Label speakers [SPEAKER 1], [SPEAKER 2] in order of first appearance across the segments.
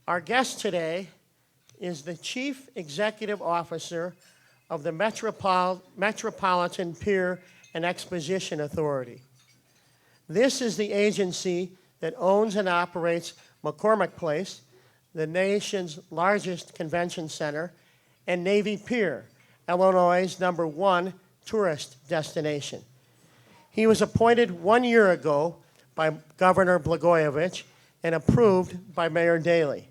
[SPEAKER 1] Our guest today is the Chief Executive Officer of the Metropolitan Pier and Exposition Authority. This is the agency that owns and operates McCormick Place, the nation's largest convention center, and Navy Pier, Illinois' #1 tourist destination. He was appointed 1 year ago by Governor Blagojevich and approved by Mayor Daley.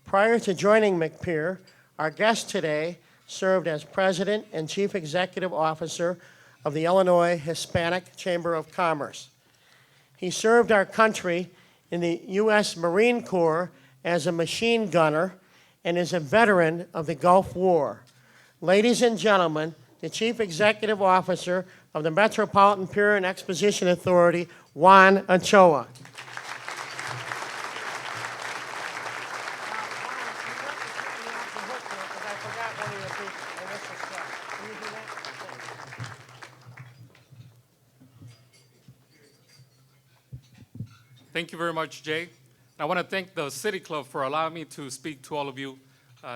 [SPEAKER 1] Prior to joining McPier, our guest today served as President and Chief Executive Officer of the Illinois Hispanic Chamber of Commerce. He served our country in the U.S. Marine Corps as a machine gunner and is a veteran of the Gulf War. Ladies and gentlemen, the Chief Executive Officer of the Metropolitan Pier and Exposition Authority, Juan Ochoa.
[SPEAKER 2] Thank you very much, Jay. I want to thank the City Club for allowing me to speak to all of you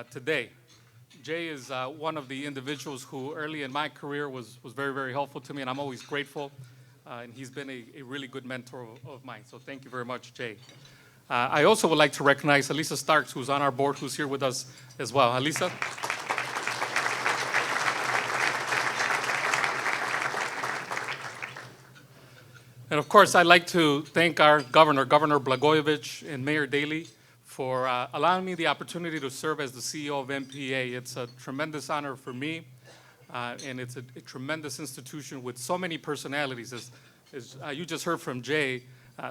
[SPEAKER 2] today. Jay is one of the individuals who early in my career was very, very helpful to me, and I'm always grateful. And he's been a really good mentor of mine. So thank you very much, Jay. I also would like to recognize Alisa Starks, who's on our board, who's here with us as well. Alisa? And of course, I'd like to thank our Governor Blagojevich, and Mayor Daley for allowing me the opportunity to serve as the CEO of MPA. It's a tremendous honor for me, and it's a tremendous institution with so many personalities. As you just heard from Jay,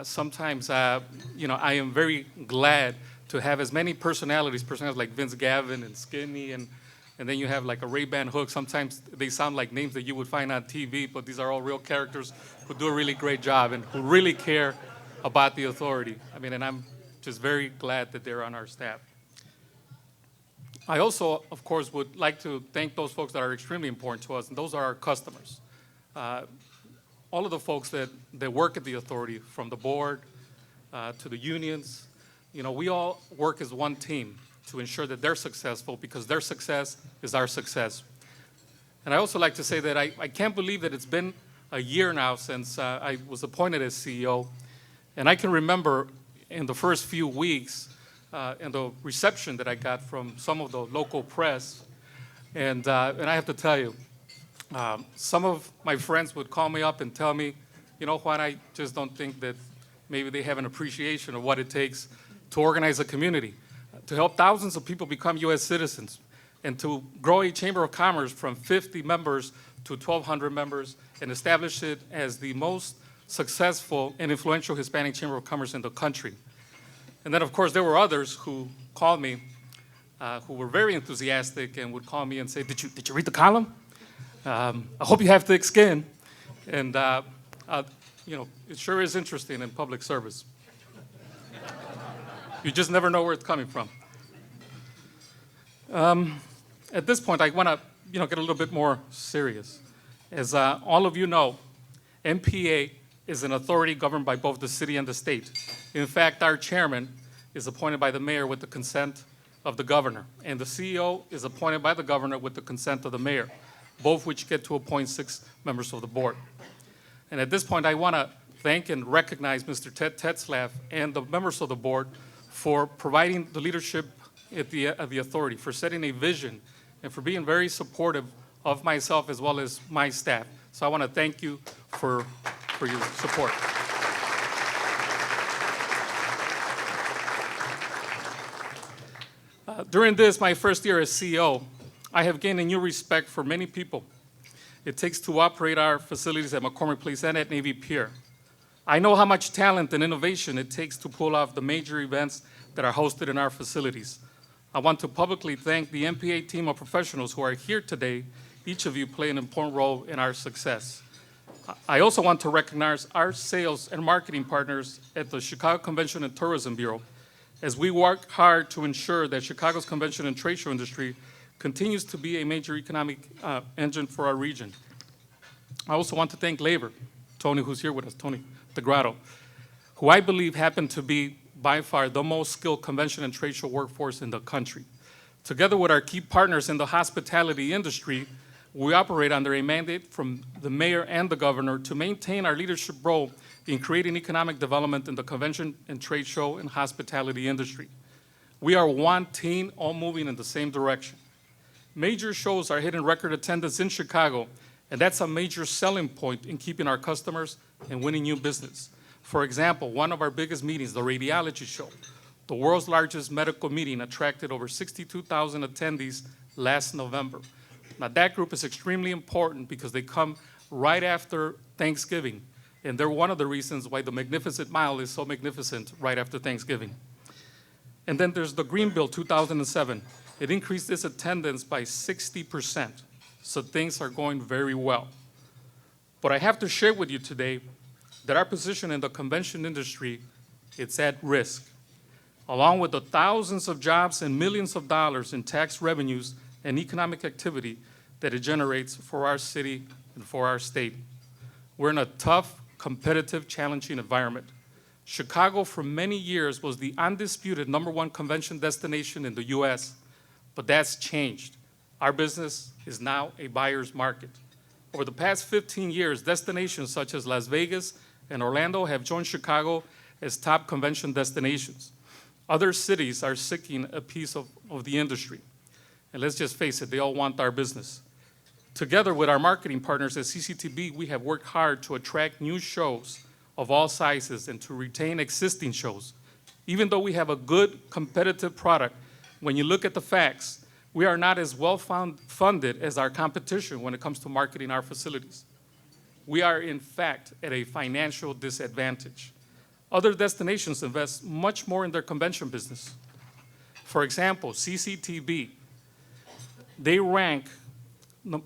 [SPEAKER 2] sometimes I am very glad to have as many personalities like Vince Gavin and Skinny, and then you have like a Ray-Ban Hook. Sometimes they sound like names that you would find on TV, but these are all real characters who do a really great job and who really care about the authority. And I'm just very glad that they're on our staff. I also, of course, would like to thank those folks that are extremely important to us, and those are our customers. All of the folks that work at the authority, from the board to the unions, we all work as one team to ensure that they're successful, because their success is our success. And I also like to say that I can't believe that it's been a year now since I was appointed as CEO. And I can remember in the first few weeks and the reception that I got from some of the local press. And I have to tell you, some of my friends would call me up and tell me, Juan, I just don't think that maybe they have an appreciation of what it takes to organize a community, to help thousands of people become U.S. citizens, and to grow a Chamber of Commerce from 50 members to 1,200 members and establish it as the most successful and influential Hispanic Chamber of Commerce in the country. And then, of course, there were others who called me who were very enthusiastic and would call me and say, did you read the column? I hope you have thick skin. And, it sure is interesting in public service. You just never know where it's coming from. At this point, I want to get a little bit more serious. As all of you know, MPA is an authority governed by both the city and the state. In fact, our chairman is appointed by the mayor with the consent of the governor, and the CEO is appointed by the governor with the consent of the mayor, both which get to appoint 6 members of the board. And at this point, I want to thank and recognize Mr. Ted Tetzlaff and the members of the board for providing the leadership of the authority, for setting a vision, and for being very supportive of myself as well as my staff. So I want to thank you for your support. During my first year as CEO, I have gained a new respect for many people it takes to operate our facilities at McCormick Place and at Navy Pier. I know how much talent and innovation it takes to pull off the major events that are hosted in our facilities. I want to publicly thank the MPA team of professionals who are here today. Each of you play an important role in our success. I also want to recognize our sales and marketing partners at the Chicago Convention and Tourism Bureau, as we work hard to ensure that Chicago's convention and trade show industry continues to be a major economic engine for our region. I also want to thank labor, Tony, who's here with us, Tony DeGrado, who I believe happened to be by far the most skilled convention and trade show workforce in the country. Together with our key partners in the hospitality industry, we operate under a mandate from the mayor and the governor to maintain our leadership role in creating economic development in the convention and trade show and hospitality industry. We are one team, all moving in the same direction. Major shows are hitting record attendance in Chicago, and that's a major selling point in keeping our customers and winning new business. For example, one of our biggest meetings, the Radiology Show, the world's largest medical meeting, attracted over 62,000 attendees last November. Now, that group is extremely important because they come right after Thanksgiving, and they're one of the reasons why the Magnificent Mile is so magnificent right after Thanksgiving. And then there's the Greenville 2007. It increased its attendance by 60%, so things are going very well. But I have to share with you today that our position in the convention industry, it's at risk. Along with the thousands of jobs and millions of dollars in tax revenues and economic activity that it generates for our city and for our state. We're in a tough, competitive, challenging environment. Chicago for many years was the undisputed #1 convention destination in the US, but that's changed. Our business is now a buyer's market. Over the past 15 years, destinations such as Las Vegas and Orlando have joined Chicago as top convention destinations. Other cities are seeking a piece of the industry. And let's just face it, they all want our business. Together with our marketing partners at CCTV, we have worked hard to attract new shows of all sizes and to retain existing shows. Even though we have a good competitive product, when you look at the facts, we are not as well funded as our competition when it comes to marketing our facilities. We are, in fact, at a financial disadvantage. Other destinations invest much more in their convention business. For example, CCTV, they rank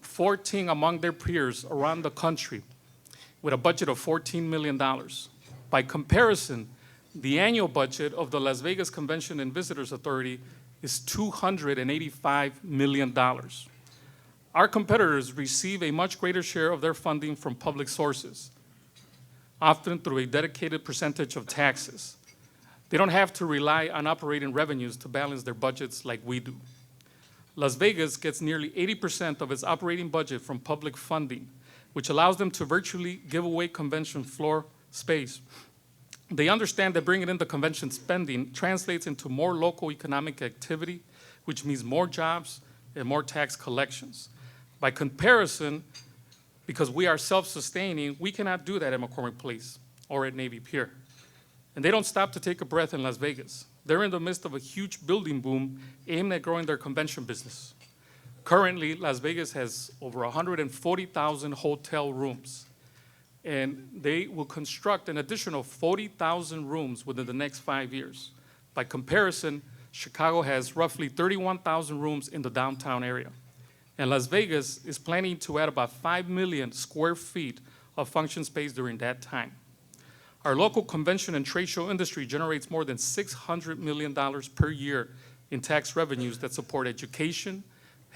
[SPEAKER 2] 14 among their peers around the country with a budget of $14 million. By comparison, the annual budget of the Las Vegas Convention and Visitors Authority is $285 million. Our competitors receive a much greater share of their funding from public sources, often through a dedicated percentage of taxes. They don't have to rely on operating revenues to balance their budgets like we do. Las Vegas gets nearly 80% of its operating budget from public funding, which allows them to virtually give away convention floor space. They understand that bringing in the convention spending translates into more local economic activity, which means more jobs and more tax collections. By comparison, because we are self-sustaining, we cannot do that at McCormick Place or at Navy Pier. And they don't stop to take a breath in Las Vegas. They're in the midst of a huge building boom aimed at growing their convention business. Currently, Las Vegas has over 140,000 hotel rooms, and they will construct an additional 40,000 rooms within the next 5 years. By comparison, Chicago has roughly 31,000 rooms in the downtown area. And Las Vegas is planning to add about 5 million square feet of function space during that time. Our local convention and trade show industry generates more than $600 million per year in tax revenues that support education,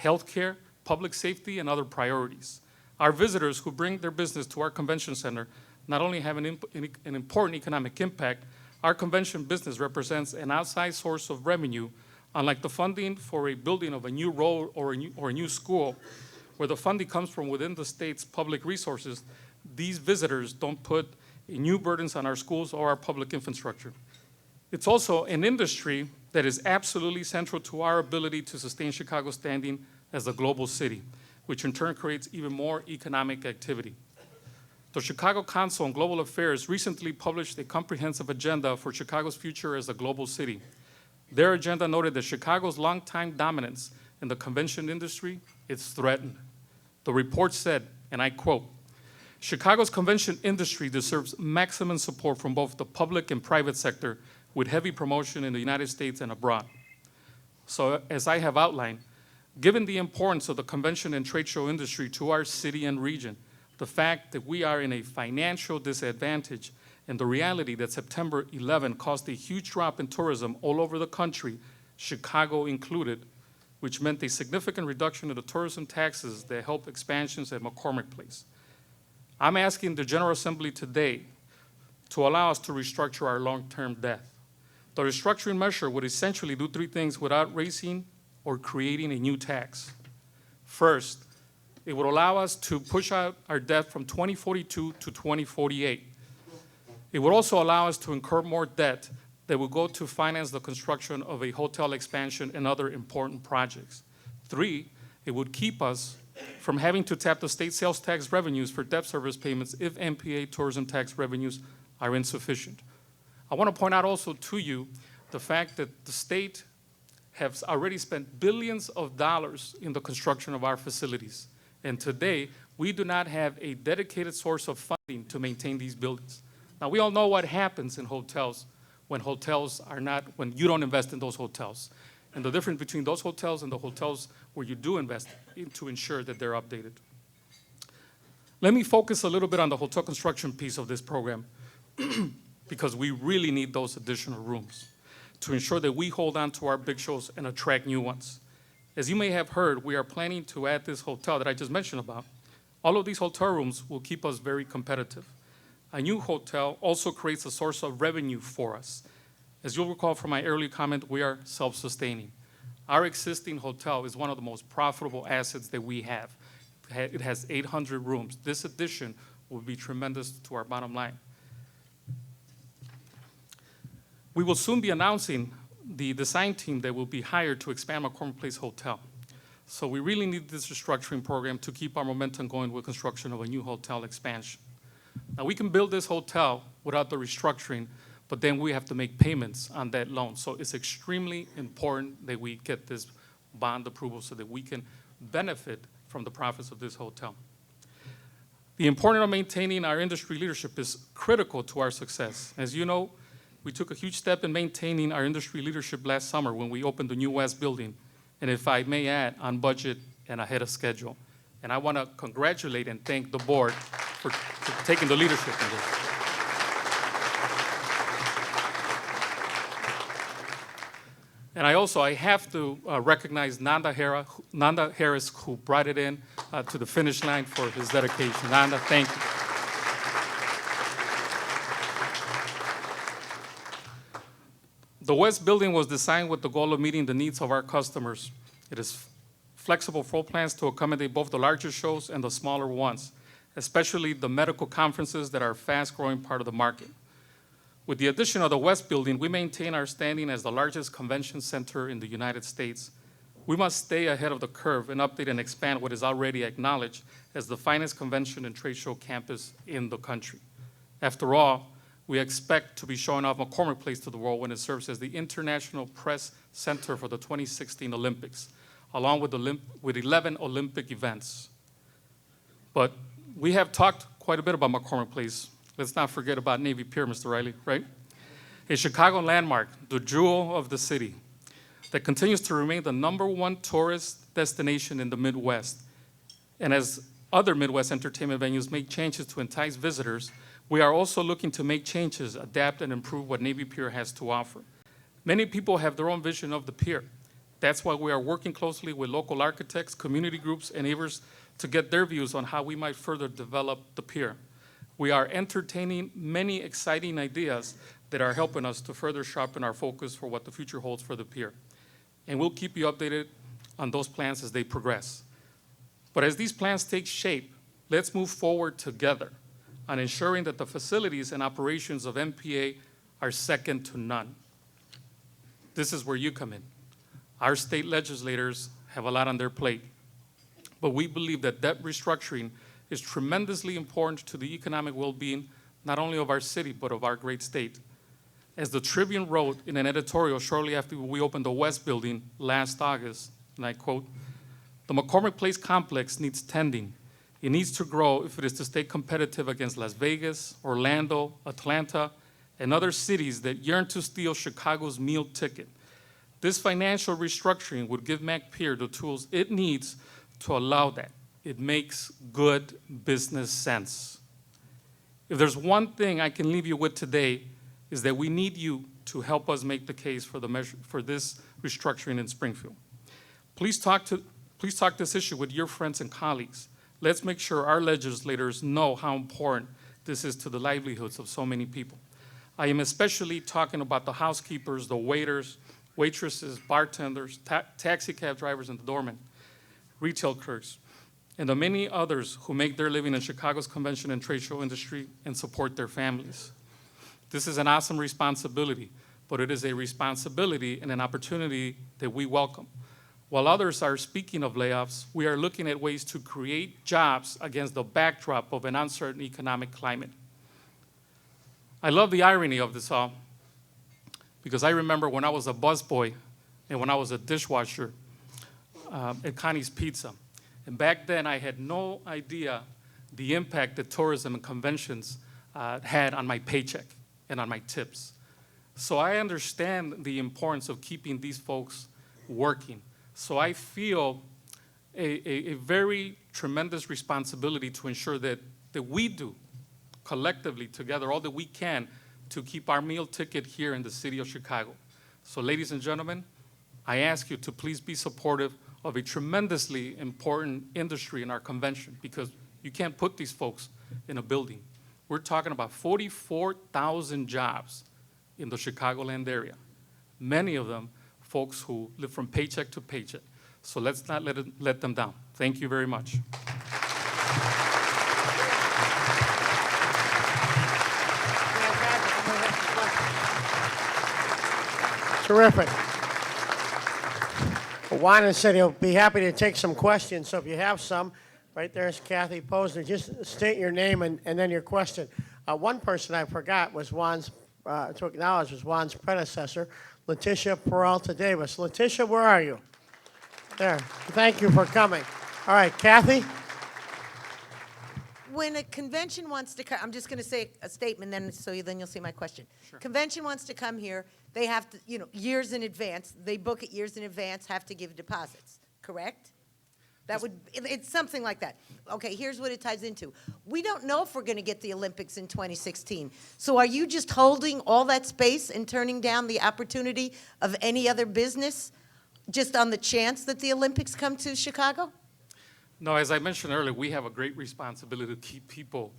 [SPEAKER 2] healthcare, public safety, and other priorities. Our visitors who bring their business to our convention center not only have an important economic impact, our convention business represents an outside source of revenue, unlike the funding for a building of a new road or a new school, where the funding comes from within the state's public resources. These visitors don't put new burdens on our schools or our public infrastructure. It's also an industry that is absolutely central to our ability to sustain Chicago's standing as a global city, which in turn creates even more economic activity. The Chicago Council on Global Affairs recently published a comprehensive agenda for Chicago's future as a global city. Their agenda noted that Chicago's longtime dominance in the convention industry is threatened. The report said, and I quote, "Chicago's convention industry deserves maximum support from both the public and private sector, with heavy promotion in the United States and abroad." So as I have outlined, given the importance of the convention and trade show industry to our city and region, the fact that we are in a financial disadvantage, and the reality that September 11 caused a huge drop in tourism all over the country, Chicago included, which meant a significant reduction in the tourism taxes that help expansions at McCormick Place. I'm asking the General Assembly today to allow us to restructure our long-term debt. The restructuring measure would essentially do three things without raising or creating a new tax. First, it would allow us to push out our debt from 2042 to 2048. It would also allow us to incur more debt that would go to finance the construction of a hotel expansion and other important projects. Three, it would keep us from having to tap the state sales tax revenues for debt service payments if MPA tourism tax revenues are insufficient. I want to point out also to you the fact that the state has already spent billions of dollars in the construction of our facilities. And today, we do not have a dedicated source of funding to maintain these buildings. Now, we all know what happens in hotels when you don't invest in those hotels. And the difference between those hotels and the hotels where you do invest to ensure that they're updated. Let me focus a little bit on the hotel construction piece of this program because we really need those additional rooms to ensure that we hold on to our big shows and attract new ones. As you may have heard, we are planning to add this hotel that I just mentioned about. All of these hotel rooms will keep us very competitive. A new hotel also creates a source of revenue for us. As you'll recall from my earlier comment, we are self-sustaining. Our existing hotel is one of the most profitable assets that we have. It has 800 rooms. This addition will be tremendous to our bottom line. We will soon be announcing the design team that will be hired to expand McCormick Place Hotel. So we really need this restructuring program to keep our momentum going with construction of a new hotel expansion. Now, we can build this hotel without the restructuring, but then we have to make payments on that loan. So it's extremely important that we get this bond approval so that we can benefit from the profits of this hotel. The importance of maintaining our industry leadership is critical to our success. As you know, we took a huge step in maintaining our industry leadership last summer when we opened the new West building, and if I may add, on budget and ahead of schedule. And I want to congratulate and thank the board for taking the leadership in this. And I have to recognize Nanda Harris, who brought it in to the finish line for his dedication. Nanda, thank you. The West building was designed with the goal of meeting the needs of our customers. It is flexible floor plans to accommodate both the larger shows and the smaller ones, especially the medical conferences that are a fast-growing part of the market. With the addition of the West building, we maintain our standing as the largest convention center in the United States. We must stay ahead of the curve and update and expand what is already acknowledged as the finest convention and trade show campus in the country. After all, we expect to be showing off McCormick Place to the world when it serves as the International Press Center for the 2016 Olympics, along with 11 Olympic events. But we have talked quite a bit about McCormick Place. Let's not forget about Navy Pier, Mr. Riley, right? A Chicago landmark, the jewel of the city, that continues to remain the #1 tourist destination in the Midwest. And as other Midwest entertainment venues make changes to entice visitors, we are also looking to make changes, adapt, and improve what Navy Pier has to offer. Many people have their own vision of the pier. That's why we are working closely with local architects, community groups, and neighbors to get their views on how we might further develop the pier. We are entertaining many exciting ideas that are helping us to further sharpen our focus for what the future holds for the pier. And we'll keep you updated on those plans as they progress. But as these plans take shape, let's move forward together on ensuring that the facilities and operations of MPA are second to none. This is where you come in. Our state legislators have a lot on their plate, but we believe that debt restructuring is tremendously important to the economic well-being not only of our city, but of our great state. As the Tribune wrote in an editorial shortly after we opened the West building last August, and I quote, "The McCormick Place complex needs tending. It needs to grow if it is to stay competitive against Las Vegas, Orlando, Atlanta, and other cities that yearn to steal Chicago's meal ticket. This financial restructuring would give McPier the tools it needs to allow that. It makes good business sense." If there's one thing I can leave you with today, is that we need you to help us make the case for this restructuring in Springfield. Please talk this issue with your friends and colleagues. Let's make sure our legislators know how important this is to the livelihoods of so many people. I am especially talking about the housekeepers, the waiters, waitresses, bartenders, taxi cab drivers, and the doormen, retail clerks, and the many others who make their living in Chicago's convention and trade show industry and support their families. This is an awesome responsibility, but it is a responsibility and an opportunity that we welcome. While others are speaking of layoffs, we are looking at ways to create jobs against the backdrop of an uncertain economic climate. I love the irony of this all, because I remember when I was a busboy and when I was a dishwasher at Connie's Pizza. And back then, I had no idea the impact that tourism and conventions had on my paycheck and on my tips. So I understand the importance of keeping these folks working. So I feel a very tremendous responsibility to ensure that we do collectively together all that we can to keep our meal ticket here in the city of Chicago. So ladies and gentlemen, I ask you to please be supportive of a tremendously important industry in our convention, because you can't put these folks in a building. We're talking about 44,000 jobs in the Chicagoland area, many of them folks who live from paycheck to paycheck. So let's not let them down. Thank you very much.
[SPEAKER 1] Terrific. Juan has said he'll be happy to take some questions, so if you have some, right there's Kathy Posner. Just state your name and then your question. One person I forgot was to acknowledge was Juan's predecessor, Letitia Peralta Davis. Letitia, where are you? There. Thank you for coming. All right, Kathy?
[SPEAKER 3] When a convention wants to come, I'm just going to say a statement, then you'll see my question.
[SPEAKER 2] Sure.
[SPEAKER 3] Convention wants to come here, they have to, years in advance. They book it years in advance, have to give deposits, correct? It's something like that. Okay, here's what it ties into. We don't know if we're going to get the Olympics in 2016. So are you just holding all that space and turning down the opportunity of any other business just on the chance that the Olympics come to Chicago?
[SPEAKER 2] No, as I mentioned earlier, we have a great responsibility to keep people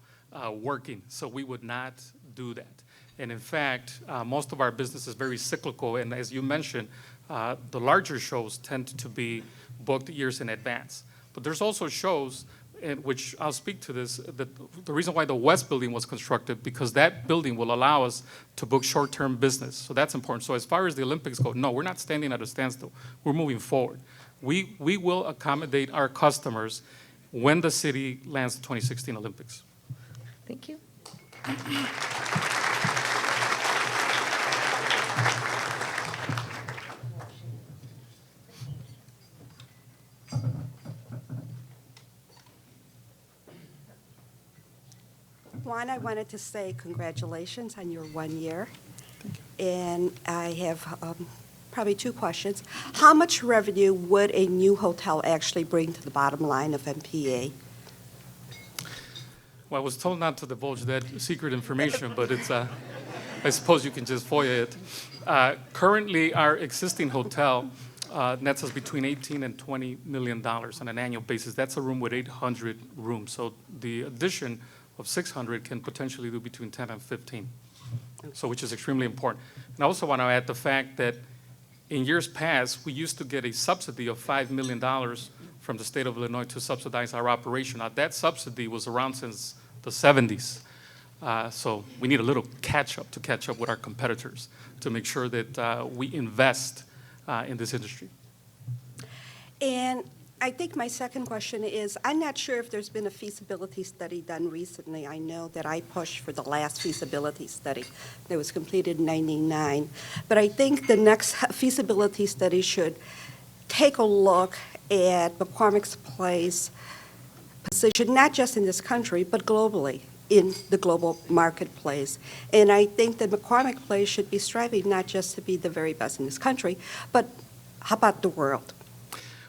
[SPEAKER 2] working, so we would not do that. And in fact, most of our business is very cyclical, and as you mentioned, the larger shows tend to be booked years in advance. But there's also shows, in which I'll speak to this, that the reason why the West Building was constructed, because that building will allow us to book short-term business, so that's important. So as far as the Olympics go, no, we're not standing at a standstill. We're moving forward. We will accommodate our customers when the city lands the 2016 Olympics.
[SPEAKER 3] Thank you.
[SPEAKER 4] Juan, I wanted to say congratulations on your 1 year. And I have probably two questions. How much revenue would a new hotel actually bring to the bottom line of MPA?
[SPEAKER 2] Well, I was told not to divulge that secret information, but it's, I suppose you can just FOIA it. Currently, our existing hotel nets us between $18 and $20 million on an annual basis. That's a room with 800 rooms. So the addition of 600 can potentially do between 10 and 15, so which is extremely important. And I also want to add the fact that in years past, we used to get a subsidy of $5 million from the state of Illinois to subsidize our operation. Now, that subsidy was around since the 70s. So we need a little catch up with our competitors to make sure that we invest in this industry.
[SPEAKER 4] And I think my second question is, I'm not sure if there's been a feasibility study done recently. I know that I pushed for the last feasibility study that was completed in '99. But I think the next feasibility study should take a look at McCormick's Place position, not just in this country, but globally, in the global marketplace. And I think that McCormick Place should be striving not just to be the very best in this country, but how about the world?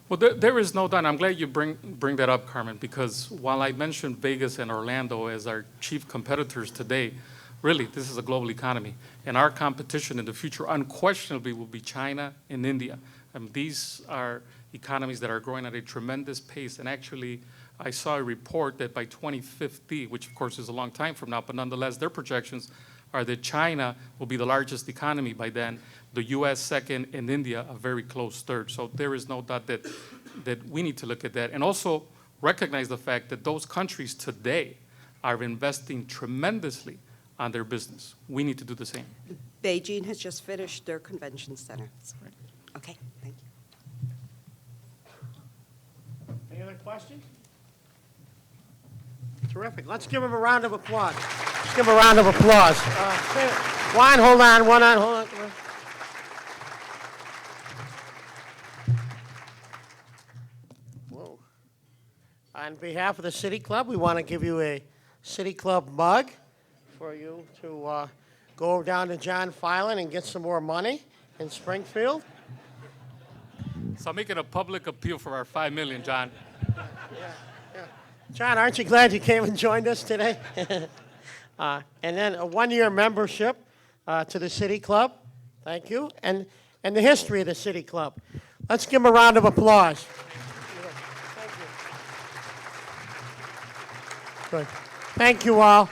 [SPEAKER 2] Well, there is no doubt. I'm glad you bring that up, Carmen, because while I mentioned Vegas and Orlando as our chief competitors today, really, this is a global economy. And our competition in the future unquestionably will be China and India. These are economies that are growing at a tremendous pace. And actually, I saw a report that by 2050, which of course is a long time from now, but nonetheless, their projections are that China will be the largest economy by then, the U.S. second, and India a very close third. So there is no doubt that we need to look at that. And also recognize the fact that those countries today are investing tremendously on their business. We need to do the same.
[SPEAKER 4] Beijing has just finished their convention center. Okay, thank you.
[SPEAKER 1] Any other questions? Terrific. Let's give him a round of applause. Let's give him a round of applause. Juan, hold on, hold on. Whoa. On behalf of the City Club, we want to give you a City Club mug for you to go down to John Filan and get some more money in Springfield.
[SPEAKER 2] So I'm making a public appeal for our $5 million, John.
[SPEAKER 1] John, aren't you glad you came and joined us today? And then a one-year membership to the City Club. Thank you. And the history of the City Club. Let's give him a round of applause. Thank you. Good. Thank you all.